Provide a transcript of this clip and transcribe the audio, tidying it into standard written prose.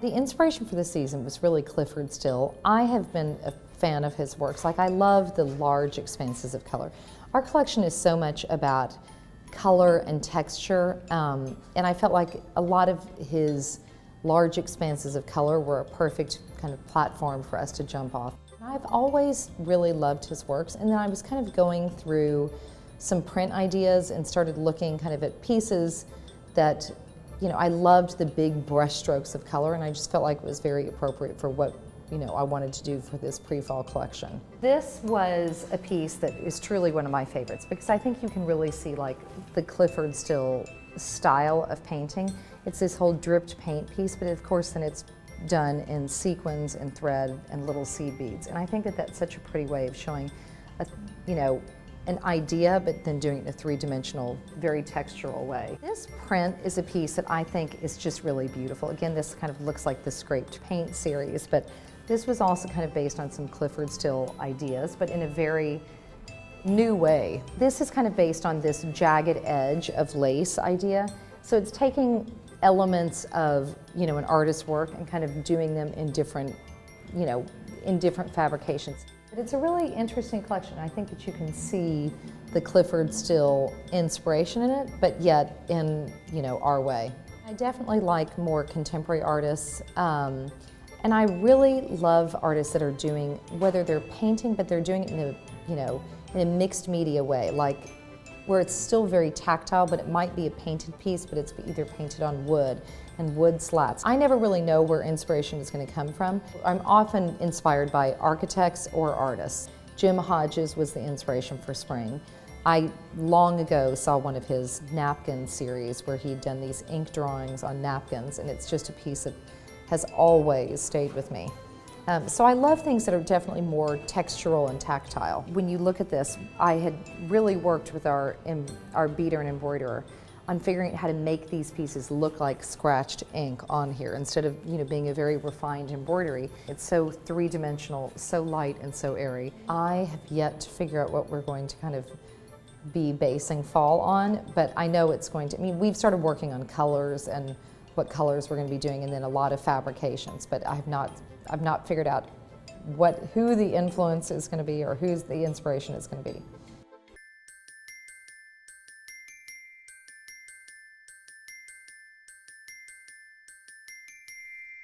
The inspiration for this season was really Clifford Still. I have been a fan of his works. Like, I love the large expanses of color. Our collection is so much about color and texture, and I felt like a lot of his large expanses of color were a perfect kind of platform for us to jump off. I've always really loved his works, and then I was kind of going through some print ideas and started looking kind of at pieces that, you know, I loved the big brush strokes of color, and I just felt like it was very appropriate for what, you know, I wanted to do for this pre-fall collection. This was a piece that is truly one of my favorites because I think you can really see like the Clifford Still style of painting. It's this whole dripped paint piece, but of course then it's done in sequins and thread and little seed beads. And I think that that's such a pretty way of showing, you know, an idea, but then doing it in a three-dimensional, very textural way. This print is a piece that I think is just really beautiful. Again, this kind of looks like the scraped paint series, but this was also kind of based on some Clifford Still ideas, but in a very new way. This is kind of based on this jagged edge of lace idea. So it's taking elements of, you know, an artist's work and kind of doing them in different, you know, in different fabrications. But it's a really interesting collection. I think that you can see the Clifford Still inspiration in it, but yet in, you know, our way. I definitely like more contemporary artists, and I really love artists that are doing, whether they're painting, but they're doing it in a, you know, in a mixed media way, like where it's still very tactile, but it might be a painted piece, but it's either painted on wood and wood slats. I never really know where inspiration is going to come from. I'm often inspired by architects or artists. Jim Hodges was the inspiration for spring. I long ago saw one of his napkin series where he'd done these ink drawings on napkins, and it's just a piece that has always stayed with me. So I love things that are definitely more textural and tactile. When you look at this, I had really worked with our beater and embroiderer on figuring out how to make these pieces look like scratched ink on here instead of, you know, being a very refined embroidery. It's so three-dimensional, so light and so airy. I have yet to figure out what we're going to kind of be basing fall on, but I know it's going to, I mean, we've started working on colors and what colors we're going to be doing, and then a lot of fabrications, but I've not figured out who the influence is going to be or who's the inspiration is going to be.